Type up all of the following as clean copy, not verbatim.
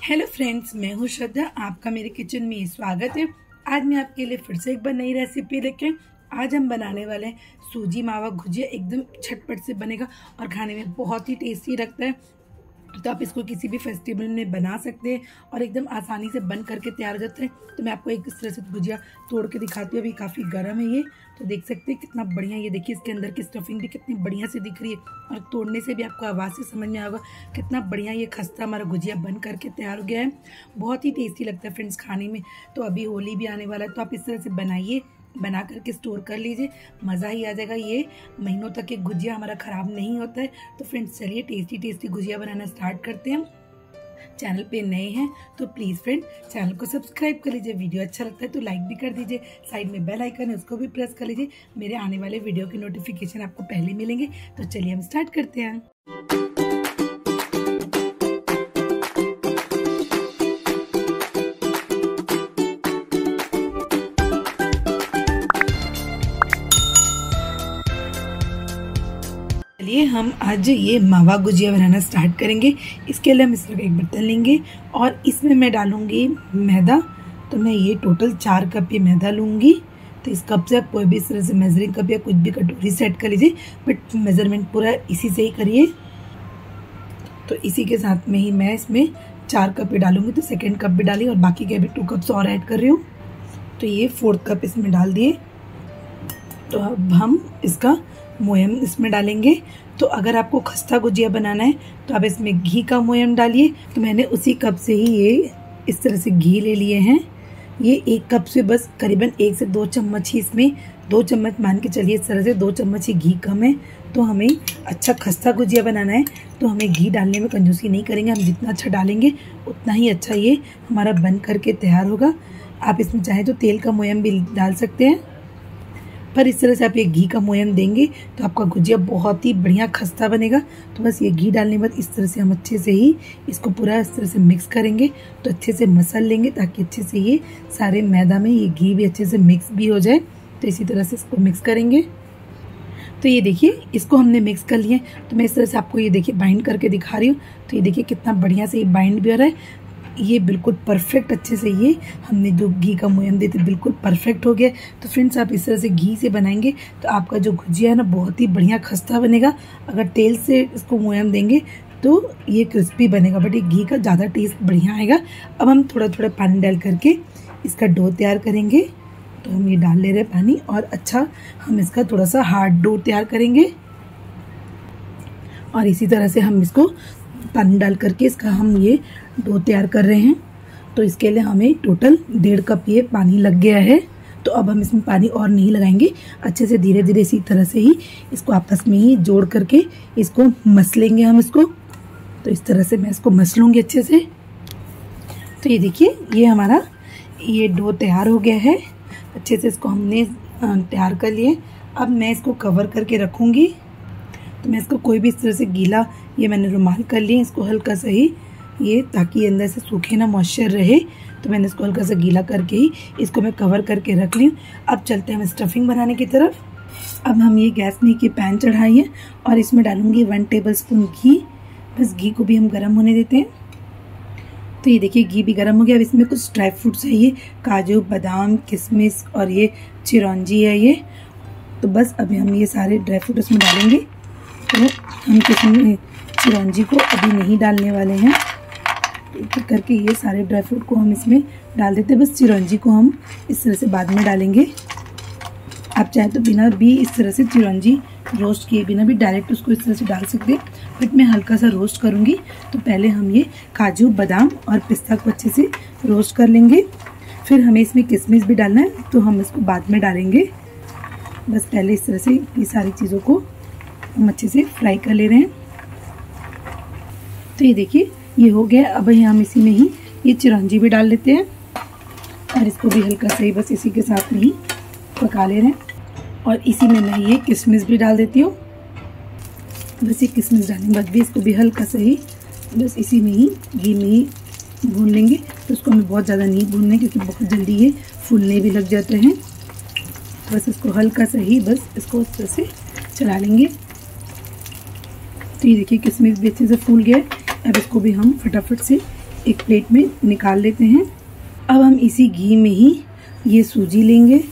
Hello friends, मैं हूँ श्रद्धा। आपका मेरे किचन में स्वागत है। आज मैं आपके लिए फिर से एक बार नई रेसिपी लेके आज हम बनाने वाले हैं सूजी मावा गुजिया। एकदम झटपट से बनेगा और खाने में बहुत ही टेस्टी लगता है। तो आप इसको किसी भी फेस्टिवल में बना सकते हैं और एकदम आसानी से बन करके तैयार हो जाता है। तो मैं आपको एक इस तरह से गुजिया तोड़ के दिखाती हूँ। अभी काफ़ी गर्म है ये, तो देख सकते हैं कितना बढ़िया। ये देखिए इसके अंदर की स्टफिंग भी कितनी बढ़िया से दिख रही है और तोड़ने से भी आपको आवाज़ से समझ में आएगा कितना बढ़िया ये खस्ता हमारा गुजिया बन करके तैयार हो गया है। बहुत ही टेस्टी लगता है फ्रेंड्स खाने में। तो अभी होली भी आने वाला है, तो आप इस तरह से बनाइए, बना करके स्टोर कर लीजिए, मज़ा ही आ जाएगा। ये महीनों तक ये गुजिया हमारा ख़राब नहीं होता है। तो फ्रेंड्स चलिए टेस्टी टेस्टी गुजिया बनाना स्टार्ट करते हैं। चैनल पे नए हैं तो प्लीज़ फ्रेंड चैनल को सब्सक्राइब कर लीजिए। वीडियो अच्छा लगता है तो लाइक भी कर दीजिए। साइड में बेल आइकन है, उसको भी प्रेस कर लीजिए। मेरे आने वाले वीडियो की नोटिफिकेशन आपको पहले मिलेंगे। तो चलिए हम स्टार्ट करते हैं। चलिए हम आज ये मावा गुजिया बनाना स्टार्ट करेंगे। इसके लिए हम इस तरह का एक बर्तन लेंगे और इसमें मैं डालूंगी मैदा। तो मैं ये टोटल 4 कप ये मैदा लूँगी। तो इस कप से आप कोई भी इस तरह से मेजरिंग कप या कुछ भी कटोरी सेट कर लीजिए, बट मेजरमेंट पूरा इसी से ही करिए। तो इसी के साथ में ही मैं इसमें 4 कप ही डालूंगी। तो सेकेंड कप भी डाली और बाकी के भी 2 कप्स और ऐड कर रही हूँ। तो ये 4th कप इसमें डाल दिए। तो अब हम इसका मोयम इसमें डालेंगे। तो अगर आपको खस्ता गुजिया बनाना है तो आप इसमें घी का मोयम डालिए। तो मैंने उसी कप से ही ये इस तरह से घी ले लिए हैं। ये 1 कप से बस करीबन 1 से 2 चम्मच ही, इसमें 2 चम्मच मान के चलिए। इस तरह से 2 चम्मच ही घी कम है। तो हमें अच्छा खस्ता गुजिया बनाना है तो हमें घी डालने में कंजूसी नहीं करेंगे। हम जितना अच्छा डालेंगे उतना ही अच्छा ये हमारा बन करके तैयार होगा। आप इसमें चाहे तो तेल का मोयम भी डाल सकते हैं, पर इस तरह से आप ये घी का मोयम देंगे तो आपका गुजिया बहुत ही बढ़िया खस्ता बनेगा। तो बस ये घी डालने के बाद इस तरह से हम अच्छे से ही इसको पूरा इस तरह से मिक्स करेंगे। तो अच्छे से मसल लेंगे ताकि अच्छे से ये सारे मैदा में ये घी भी अच्छे से मिक्स भी हो जाए। तो इसी तरह से इसको मिक्स करेंगे। तो ये देखिए इसको हमने मिक्स कर लिए। तो मैं इस तरह से आपको ये देखिए बाइंड करके दिखा रही हूँ। तो ये देखिए कितना बढ़िया से ये बाइंड भी हो रहा है। ये बिल्कुल परफेक्ट अच्छे से ये हमने जो घी का मोयम देते बिल्कुल परफेक्ट हो गया। तो फ्रेंड्स आप इस तरह से घी से बनाएंगे तो आपका जो गुजिया है ना बहुत ही बढ़िया खस्ता बनेगा। अगर तेल से इसको मोयम देंगे तो ये क्रिस्पी बनेगा, बट ये घी का ज़्यादा टेस्ट बढ़िया आएगा। अब हम थोड़ा थोड़ा पानी डाल करके इसका डो तैयार करेंगे। तो हम ये डाल ले रहे हैं पानी और अच्छा हम इसका थोड़ा सा हार्ड डो तैयार करेंगे। और इसी तरह से हम इसको पानी डाल करके इसका हम ये डो तैयार कर रहे हैं। तो इसके लिए हमें टोटल 1.5 कप ये पानी लग गया है। तो अब हम इसमें पानी और नहीं लगाएंगे। अच्छे से धीरे धीरे इसी तरह से ही इसको आपस में ही जोड़ करके इसको मसलेंगे हम इसको। तो इस तरह से मैं इसको मसलूँगी अच्छे से। तो ये देखिए ये हमारा ये डो तैयार हो गया है। अच्छे से इसको हमने तैयार कर लिए। अब मैं इसको कवर करके रखूँगी। तो मैं इसको कोई भी इस तरह से गीला, ये मैंने रुमाल कर लिया इसको हल्का सा ही, ये ताकि अंदर से सूखे ना, मॉइस्चर रहे। तो मैंने इसको हल्का सा गीला करके ही इसको मैं कवर करके रख ली। अब चलते हैं हम स्टफिंग बनाने की तरफ। अब हम ये गैस में एक पैन चढ़ाई है और इसमें डालूंगी 1 टेबलस्पून घी। बस घी को भी हम गर्म होने देते हैं। तो ये देखिए घी भी गर्म हो गया। अब इसमें कुछ ड्राई फ्रूट्स है, ये काजू, बादाम, किशमिश और ये चिरौंजी है ये। तो बस अभी हम ये सारे ड्राई फ्रूट इसमें डालेंगे। तो हम किशमिश, चिरौंजी को अभी नहीं डालने वाले हैं। एक एक करके ये सारे ड्राई फ्रूट को हम इसमें डाल देते हैं। बस चिरौंजी को हम इस तरह से बाद में डालेंगे। आप चाहे तो बिना भी इस तरह से चिरौंजी रोस्ट किए बिना भी डायरेक्ट उसको इस तरह से डाल सकते हैं, बट मैं हल्का सा रोस्ट करूँगी। तो पहले हम ये काजू, बादाम और पिस्ता को अच्छे से रोस्ट कर लेंगे। फिर हमें इसमें किशमिश भी डालना है, तो हम इसको बाद में डालेंगे। बस पहले इस तरह से ये सारी चीज़ों को हम अच्छे से फ्राई कर ले रहे हैं। तो ये देखिए ये हो गया। अब हम इसी में ही ये चिरौंजी भी डाल लेते हैं और इसको भी हल्का से बस इसी के साथ में ही पका ले रहे हैं। और इसी में मैं ये किशमिश भी डाल देती हूँ। बस ये किशमिश डालने के बाद भी इसको भी हल्का से ही बस इसी में ही घी में ही भून लेंगे। तो उसको हमें बहुत ज़्यादा नहीं भूनना क्योंकि बहुत जल्दी ये फूलने भी लग जाते हैं। बस इसको हल्का से ही बस इसको इस तरह से चला लेंगे। तो ये देखिए किशमिश भी अच्छे से फूल गया है। अब इसको भी हम फटाफट से एक प्लेट में निकाल लेते हैं। अब हम इसी घी में ही ये सूजी लेंगे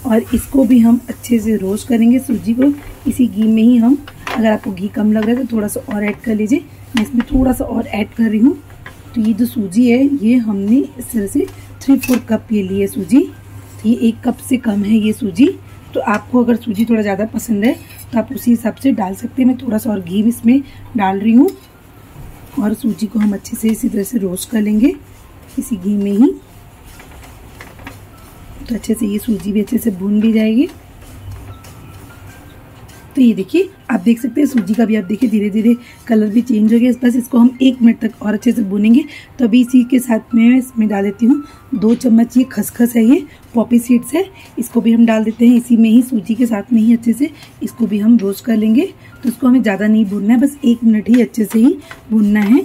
और इसको भी हम अच्छे से रोस्ट करेंगे। सूजी को इसी घी में ही हम, अगर आपको घी कम लग रहा है तो थोड़ा सा और ऐड कर लीजिए। मैं इसमें थोड़ा सा और ऐड कर रही हूँ। तो ये जो सूजी है ये हमने इस तरह से 3/4 कप ये ली है सूजी। तो ये 1 कप से कम है ये सूजी। तो आपको अगर सूजी थोड़ा ज़्यादा पसंद है तो आप उसी हिसाब से डाल सकते हैं। मैं थोड़ा सा और घी भी इसमें डाल रही हूँ और सूजी को हम अच्छे से इसी तरह से रोस्ट कर लेंगे इसी घी में ही। तो अच्छे से ये सूजी भी अच्छे से भून भी जाएगी। तो ये देखिए आप देख सकते हैं सूजी का भी आप देखिए धीरे धीरे कलर भी चेंज हो गया। बस इसको हम 1 मिनट तक और अच्छे से भूनेंगे। तो अभी इसी के साथ में इसमें डाल देती हूँ 2 चम्मच ये खसखस है, ये पॉपी सीड्स है, इसको भी हम डाल देते हैं इसी में ही, सूजी के साथ में ही अच्छे से इसको भी हम रोस्ट कर लेंगे। तो इसको हमें ज़्यादा नहीं भूनना है, बस 1 मिनट ही अच्छे से ही भूनना है।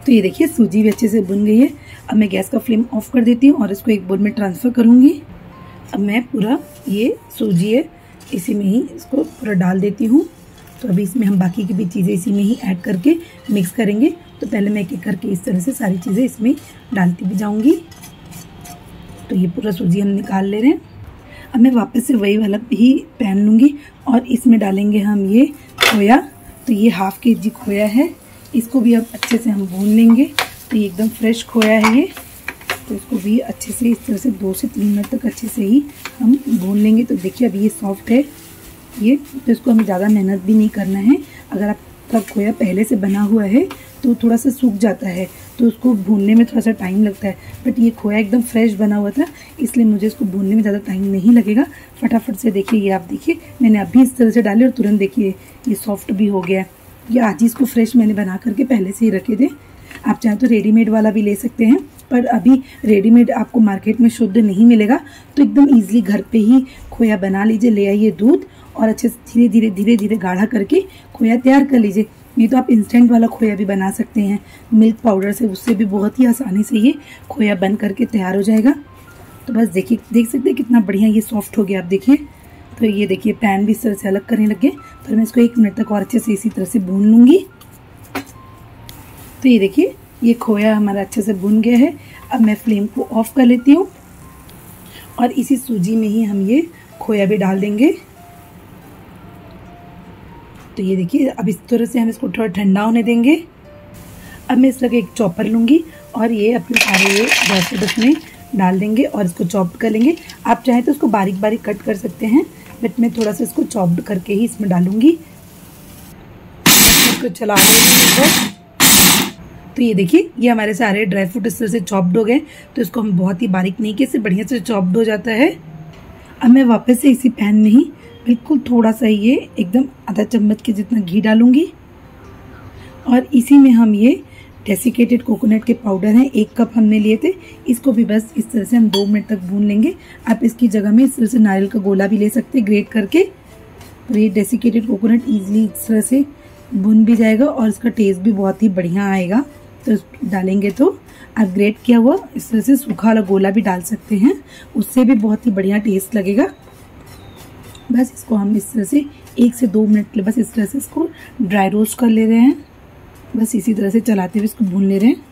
तो ये देखिए सूजी भी अच्छे से भुन गई है। अब मैं गैस का फ्लेम ऑफ कर देती हूँ और इसको एक बोल में ट्रांसफ़र करूँगी। अब मैं पूरा ये सूजी है इसी में ही इसको पूरा डाल देती हूँ। तो अभी इसमें हम बाकी की भी चीज़ें इसी में ही ऐड करके मिक्स करेंगे। तो पहले मैं एक एक करके इस तरह से सारी चीज़ें इसमें डालती भी जाऊँगी। तो ये पूरा सूजी हम निकाल ले रहे हैं। अब मैं वापस से वही वाला ही पैन लूँगी और इसमें डालेंगे हम ये खोया। तो ये ½ kg खोया है, इसको भी अब अच्छे से हम भून लेंगे। तो ये एकदम फ्रेश खोया है ये। तो इसको भी अच्छे से इस तरह से 2 से 3 मिनट तक अच्छे से ही हम भून लेंगे। तो देखिए अभी ये सॉफ्ट है ये। तो इसको हमें ज़्यादा मेहनत भी नहीं करना है। अगर आपका खोया पहले से बना हुआ है तो थोड़ा सा सूख जाता है, तो उसको भूनने में थोड़ा सा टाइम लगता है। बट ये खोया एकदम फ्रेश बना हुआ था, इसलिए मुझे इसको भूनने में ज़्यादा टाइम नहीं लगेगा। फटाफट से देखिए ये आप देखिए मैंने अभी इस तरह से डाले और तुरंत देखिए ये सॉफ्ट भी हो गया। ये आज ही इसको फ्रेश मैंने बना करके पहले से ही रखे थे। आप चाहें तो रेडीमेड वाला भी ले सकते हैं, पर अभी रेडीमेड आपको मार्केट में शुद्ध नहीं मिलेगा। तो एकदम ईजिली घर पे ही खोया बना लीजिए। ले आइए दूध और अच्छे से धीरे धीरे गाढ़ा करके खोया तैयार कर लीजिए। नहीं तो आप इंस्टेंट वाला खोया भी बना सकते हैं मिल्क पाउडर से, उससे भी बहुत ही आसानी से ये खोया बन करके तैयार हो जाएगा। तो बस देखिए देख सकते हैं कितना बढ़िया ये सॉफ्ट हो गया। आप देखिए तो ये देखिए पैन भी इस तरह से अलग करने लगे। फिर मैं इसको 1 मिनट तक और अच्छे से इसी तरह से भून लूँगी। तो ये देखिए ये खोया हमारा अच्छे से भुन गया है। अब मैं फ्लेम को ऑफ कर लेती हूँ और इसी सूजी में ही हम ये खोया भी डाल देंगे। तो ये देखिए अब इस तरह से हम इसको थोड़ा ठंडा होने देंगे। अब मैं इस तरह एक चॉपर लूँगी और ये अपने सारे ये ड्राई फ्रूट इसमें डाल देंगे और इसको चॉप्ड कर लेंगे। आप चाहें तो इसको बारीक बारीक कट कर सकते हैं, बट मैं थोड़ा सा इसको चॉप्ड करके ही इसमें डालूँगी। इसको चला लेंगे। तो ये देखिए ये हमारे सारे ड्राई फ्रूट इस तरह से चॉप्ड हो गए। तो इसको हम बहुत ही बारीक नहीं किए, इससे बढ़िया से चॉप्ड हो जाता है। अब मैं वापस से इसी पैन में ही बिल्कुल थोड़ा सा ये एकदम आधा चम्मच के जितना घी डालूंगी और इसी में हम ये डेसिकेटेड कोकोनट के पाउडर हैं 1 कप हमने लिए थे, इसको भी बस इस तरह से हम 2 मिनट तक भून लेंगे। आप इसकी जगह में इस तरह से नारियल का गोला भी ले सकते हैं ग्रेट करके। और ये डेसिकेटेड कोकोनट ईजिली इस तरह से भुन भी जाएगा और इसका टेस्ट भी बहुत ही बढ़िया आएगा। तो डालेंगे तो आप ग्रेट किया हुआ इस तरह से सूखा वाला गोला भी डाल सकते हैं, उससे भी बहुत ही बढ़िया टेस्ट लगेगा। बस इसको हम इस तरह से 1 से 2 मिनट के लिए बस इस तरह से इसको ड्राई रोस्ट कर ले रहे हैं। बस इसी तरह से चलाते हुए इसको भून ले रहे हैं।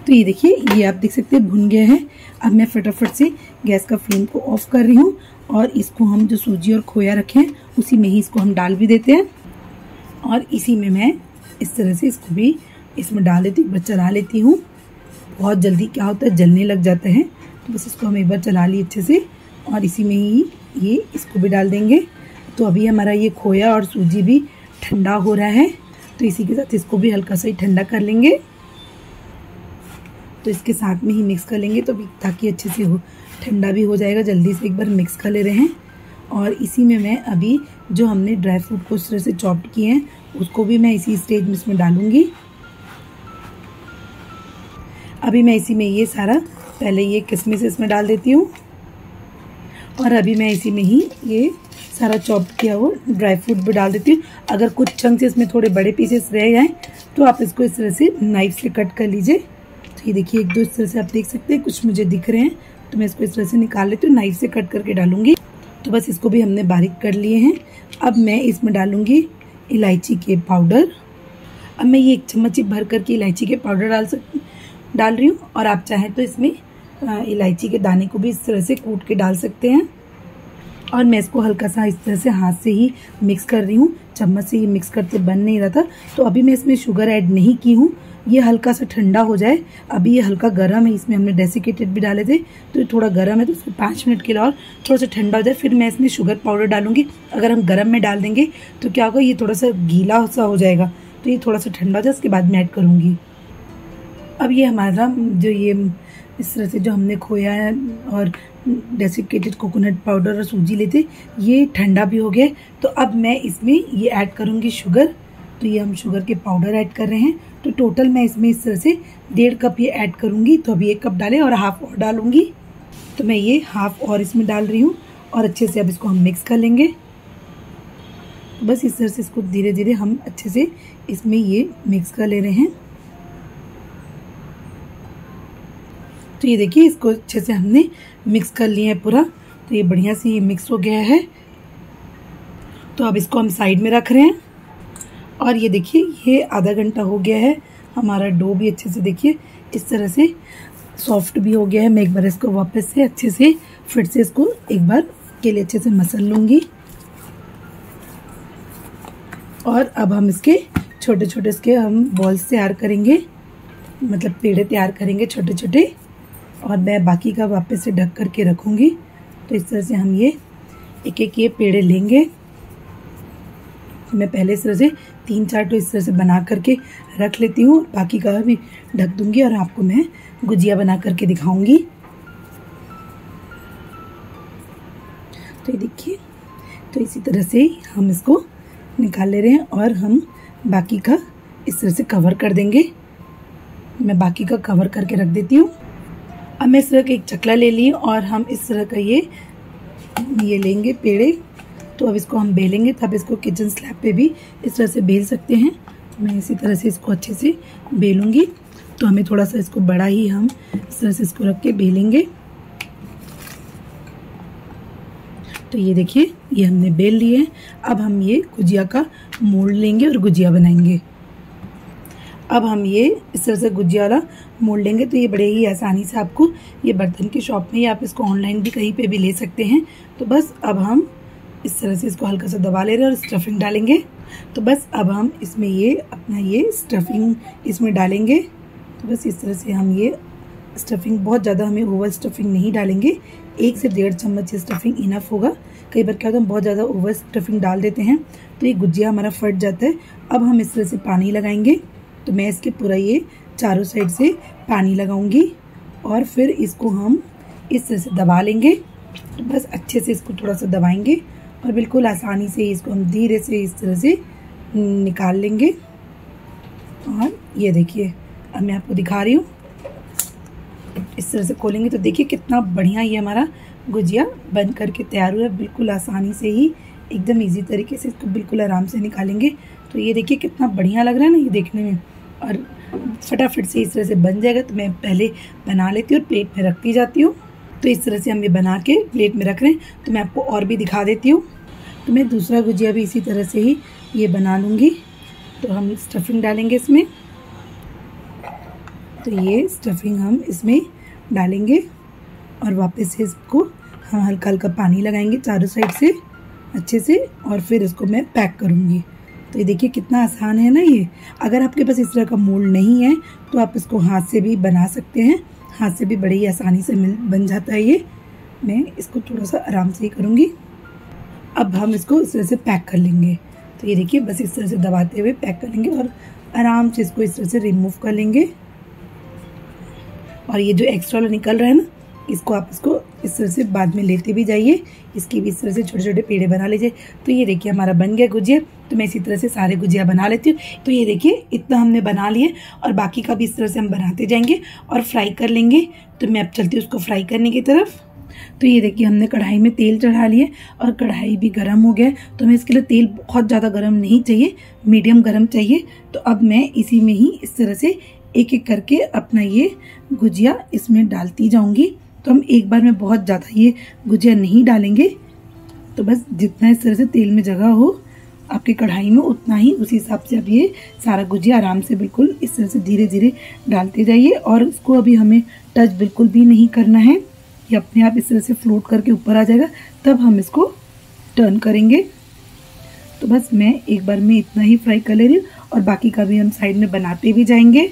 तो ये देखिए ये आप देख सकते हैं भुन गया है। अब मैं फटाफट से गैस का फ्लेम को ऑफ कर रही हूँ और इसको हम जो सूजी और खोया रखे हैं उसी में ही इसको हम डाल भी देते हैं और इसी में मैं इस तरह से इसको भी इसमें डाल देती हूँ, चला लेती हूँ। बहुत जल्दी क्या होता है जलने लग जाता है, तो बस इसको हम एक बार चला ली अच्छे से और इसी में ही ये इसको भी डाल देंगे। तो अभी हमारा ये खोया और सूजी भी ठंडा हो रहा है, तो इसी के साथ इसको भी हल्का सा ही ठंडा कर लेंगे। तो इसके साथ में ही मिक्स कर लेंगे तो ताकि अच्छे से हो ठंडा भी हो जाएगा। जल्दी से एक बार मिक्स कर ले रहे हैं और इसी में मैं अभी जो हमने ड्राई फ्रूट को इस तरह से चॉप्ड किए हैं उसको भी मैं इसी स्टेज में इसमें डालूंगी। अभी मैं इसी में ये सारा पहले ये किशमिश इसमें डाल देती हूँ और अभी मैं इसी में ही ये सारा चॉप किया हुआ ड्राई फ्रूट भी डाल देती हूँ। अगर कुछ चंक्स इसमें थोड़े बड़े पीसेस रह जाएं तो आप इसको इस तरह से नाइफ से कट कर लीजिए। तो ये देखिए 1-2 इस तरह से आप देख सकते हैं, कुछ मुझे दिख रहे हैं तो मैं इसको इस तरह से निकाल लेती हूँ, नाइफ से कट करके डालूंगी। तो बस इसको भी हमने बारीक कर लिए हैं। अब मैं इसमें डालूंगी इलायची के पाउडर। अब मैं ये 1 चम्मच भर करके इलायची के पाउडर डाल रही हूँ, और आप चाहें तो इसमें इलायची के दाने को भी इस तरह से कूट के डाल सकते हैं। और मैं इसको हल्का सा इस तरह से हाथ से ही मिक्स कर रही हूँ, चम्मच से ही मिक्स करते बन नहीं रहा था। तो अभी मैं इसमें शुगर ऐड नहीं की हूँ, ये हल्का सा ठंडा हो जाए। अभी ये हल्का गर्म है, इसमें हमने डेसिकेटेड भी डाले थे तो ये थोड़ा गर्म है, तो इसको 5 मिनट के लिए और थोड़ा सा ठंडा हो जाए, फिर मैं इसमें शुगर पाउडर डालूंगी। अगर हम गर्म में डाल देंगे तो क्या होगा, ये थोड़ा सा गीला सा हो जाएगा, तो ये थोड़ा सा ठंडा हो जाए उसके बाद मैं ऐड करूँगी। अब ये हमारा जो ये इस तरह से जो हमने खोया है और डेसिकेटेड कोकोनट पाउडर और सूजी लेते, ये ठंडा भी हो गया। तो अब मैं इसमें ये ऐड करूँगी शुगर। तो ये हम शुगर के पाउडर ऐड कर रहे हैं। तो टोटल मैं इसमें इस तरह से 1.5 कप ये ऐड करूँगी। तो अभी 1 कप डालें और हाफ और डालूँगी। तो मैं ये हाफ और इसमें डाल रही हूँ और अच्छे से अब इसको हम मिक्स कर लेंगे। बस इस तरह से इसको धीरे धीरे हम अच्छे से इसमें ये मिक्स कर ले रहे हैं। तो ये देखिए इसको अच्छे से हमने मिक्स कर लिया है पूरा। तो ये बढ़िया से ये मिक्स हो गया है। तो अब इसको हम साइड में रख रहे हैं। और ये देखिए ये आधा घंटा हो गया है, हमारा डो भी अच्छे से देखिए इस तरह से सॉफ्ट भी हो गया है। मैं एक बार इसको वापस से अच्छे से फिर से इसको एक बार के लिए अच्छे से मसल लूँगी। और अब हम इसके छोटे छोटे इसके हम बॉल्स तैयार करेंगे, मतलब पेड़े तैयार करेंगे छोटे छोटे। और मैं बाकी का वापस से ढक करके रखूँगी। तो इस तरह से हम ये एक एक ये पेड़े लेंगे। मैं पहले इस तरह से 3-4 तो इस तरह से बना करके रख लेती हूँ, बाकी का भी ढक दूँगी और आपको मैं गुजिया बना करके दिखाऊँगी। तो ये देखिए, तो इसी तरह से हम इसको निकाल ले रहे हैं और हम बाकी का इस तरह से कवर कर देंगे। मैं बाकी का कवर करके रख देती हूँ। अब मैं इस तरह का एक चकला ले ली और हम इस तरह का ये लेंगे पेड़े। तो अब इसको हम बेलेंगे, तब इसको किचन स्लैब पे भी इस तरह से बेल सकते हैं। मैं इसी तरह से इसको अच्छे से बेलूँगी। तो हमें थोड़ा सा इसको बड़ा ही हम इस तरह से इसको रख के बेलेंगे। तो ये देखिए ये हमने बेल लिए हैं। अब हम ये गुजिया का मोल्ड लेंगे और गुजिया बनाएंगे। अब हम ये इस तरह से गुजिया वाला मोल्ड लेंगे। तो ये बड़े ही आसानी से आपको ये बर्तन की शॉप में, या आप इसको ऑनलाइन भी कहीं पे भी ले सकते हैं। तो बस अब हम इस तरह से इसको हल्का सा दबा ले रहे हैं और स्टफिंग डालेंगे। तो बस अब हम इसमें ये अपना ये स्टफिंग इसमें डालेंगे। तो बस इस तरह से हम ये स्टफिंग, बहुत ज़्यादा हमें ओवर स्टफिंग नहीं डालेंगे, 1 से 1.5 चम्मच स्टफिंग इनफ होगा। कई बार क्या होता है हम बहुत ज़्यादा ओवर स्टफिंग डाल देते हैं तो ये गुजिया हमारा फट जाता है। अब हम इस तरह से पानी लगाएंगे। तो मैं इसके पूरा ये चारों साइड से पानी लगाऊंगी और फिर इसको हम इस तरह से दबा लेंगे। तो बस अच्छे से इसको थोड़ा सा दबाएंगे और बिल्कुल आसानी से इसको हम धीरे से इस तरह से निकाल लेंगे। और ये देखिए अब मैं आपको दिखा रही हूँ, इस तरह से खोलेंगे तो देखिए कितना बढ़िया ये हमारा गुजिया बन करके तैयार हुआ है। बिल्कुल आसानी से ही, एकदम इजी तरीके से इसको बिल्कुल आराम से निकालेंगे। तो ये देखिए कितना बढ़िया लग रहा है ना ये देखने में, और फटाफट से इस तरह से बन जाएगा। तो मैं पहले बना लेती हूँ और प्लेट में रखती जाती हूँ। तो इस तरह से हम ये बना के प्लेट में रख रहे हैं। तो मैं आपको और भी दिखा देती हूँ। तो मैं दूसरा गुजिया भी इसी तरह से ही ये बना लूँगी। तो हम स्टफिंग डालेंगे इसमें। तो ये स्टफिंग हम इसमें डालेंगे और वापस से इसको हम हल्का हल्का पानी लगाएंगे चारों साइड से अच्छे से, और फिर इसको मैं पैक करूँगी। तो ये देखिए कितना आसान है ना ये। अगर आपके पास इस तरह का मोल्ड नहीं है तो आप इसको हाथ से भी बना सकते हैं, हाथ से भी बड़ी ही आसानी से बन जाता है ये। मैं इसको थोड़ा सा आराम से ही करूँगी। अब हम इसको इस तरह से पैक कर लेंगे। तो ये देखिए बस इस तरह से दबाते हुए पैक कर लेंगे और आराम से इसको इस तरह से रिमूव कर लेंगे। और ये जो एक्स्ट्रा निकल रहा है ना, इसको आप इसको इस तरह से बाद में लेते भी जाइए। इसकी भी इस तरह से छोटे छोटे पेड़े बना लीजिए। तो ये देखिए हमारा बन गया गुजिया। तो मैं इसी तरह से सारे गुजिया बना लेती हूँ। तो ये देखिए इतना हमने बना लिए और बाकी का भी इस तरह से हम बनाते जाएंगे और फ्राई कर लेंगे। तो मैं अब चलती हूँ उसको फ्राई करने की तरफ। तो ये देखिए हमने कढ़ाई में तेल चढ़ा लिया और कढ़ाई भी गर्म हो गया। तो हमें इसके लिए तेल बहुत ज़्यादा गर्म नहीं चाहिए, मीडियम गर्म चाहिए। तो अब मैं इसी में ही इस तरह से एक एक करके अपना ये गुजिया इसमें डालती जाऊंगी। तो हम एक बार में बहुत ज़्यादा ये गुजिया नहीं डालेंगे। तो बस जितना इस तरह से तेल में जगह हो आपकी कढ़ाई में उतना ही, उसी हिसाब से अब ये सारा गुजिया आराम से बिल्कुल इस तरह से धीरे धीरे डालते जाइए। और इसको अभी हमें टच बिल्कुल भी नहीं करना है, ये अपने आप इस तरह से फ्लोट करके ऊपर आ जाएगा, तब हम इसको टर्न करेंगे। तो बस मैं एक बार में इतना ही फ्राई कर ले रही हूँ और बाकी का भी हम साइड में बनाते भी जाएंगे।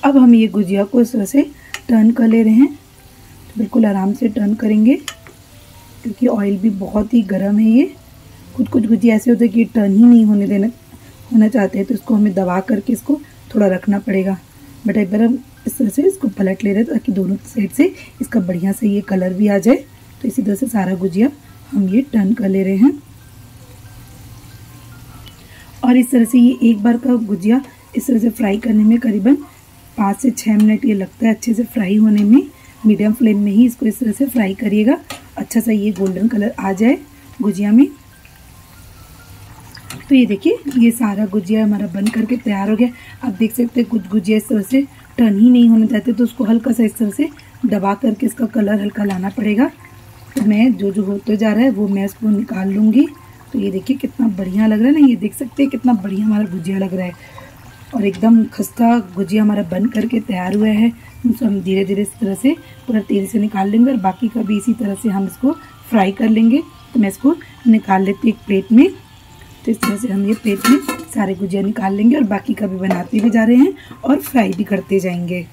अब हम ये गुजिया को इस तरह से टर्न कर ले रहे हैं, तो बिल्कुल आराम से टर्न करेंगे क्योंकि ऑयल भी बहुत ही गर्म है। ये कुछ गुजिया ऐसे होते हैं कि टर्न ही नहीं होना चाहते हैं, तो इसको हमें दबा करके इसको थोड़ा रखना पड़ेगा। बट एक बार हम इस तरह से इसको पलट ले रहे हैं ताकि दोनों साइड से इसका बढ़िया से ये कलर भी आ जाए। तो इसी तरह से सारा गुजिया हम ये टर्न कर ले रहे हैं। और इस तरह से ये एक बार का गुजिया इस तरह से फ्राई करने में करीबन 5 से 6 मिनट ये लगता है अच्छे से फ्राई होने में। मीडियम फ्लेम में ही इसको इस तरह से फ्राई करिएगा, अच्छा सा ये गोल्डन कलर आ जाए गुजिया में। तो ये देखिए ये सारा गुजिया हमारा बन करके तैयार हो गया। आप देख सकते हैं कुछ गुजिया इस तरह से टर्न ही नहीं होना चाहते, तो उसको हल्का सा इस तरह से दबा करके इसका कलर हल्का लाना पड़ेगा। तो मैं जो होते जा रहा है वो मैं इसको निकाल लूँगी। तो ये देखिए कितना बढ़िया लग रहा है ना, ये देख सकते हैं कितना बढ़िया हमारा गुजिया लग रहा है और एकदम खस्ता गुजिया हमारा बन करके तैयार हुआ है। तो हम धीरे धीरे इस तरह से पूरा तेल से निकाल लेंगे और बाकी का भी इसी तरह से हम इसको फ्राई कर लेंगे। तो मैं इसको निकाल लेती हूँ एक प्लेट में। तो इस तरह से हम ये प्लेट में सारे गुजिया निकाल लेंगे और बाकी का भी बनाते भी जा रहे हैं और फ्राई भी करते जाएंगे।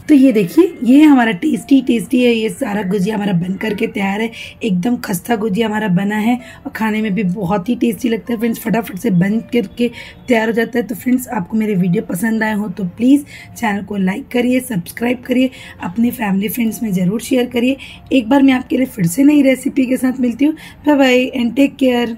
तो ये देखिए ये हमारा टेस्टी है, ये सारा गुजिया हमारा बन करके तैयार है। एकदम खस्ता गुजिया हमारा बना है और खाने में भी बहुत ही टेस्टी लगता है फ्रेंड्स, फटाफट से बन करके तैयार हो जाता है। तो फ्रेंड्स आपको मेरे वीडियो पसंद आए हो तो प्लीज़ चैनल को लाइक करिए, सब्सक्राइब करिए, अपने फैमिली फ्रेंड्स में ज़रूर शेयर करिए। एक बार मैं आपके लिए फिर से नई रेसिपी के साथ मिलती हूँ। Bye bye and take care.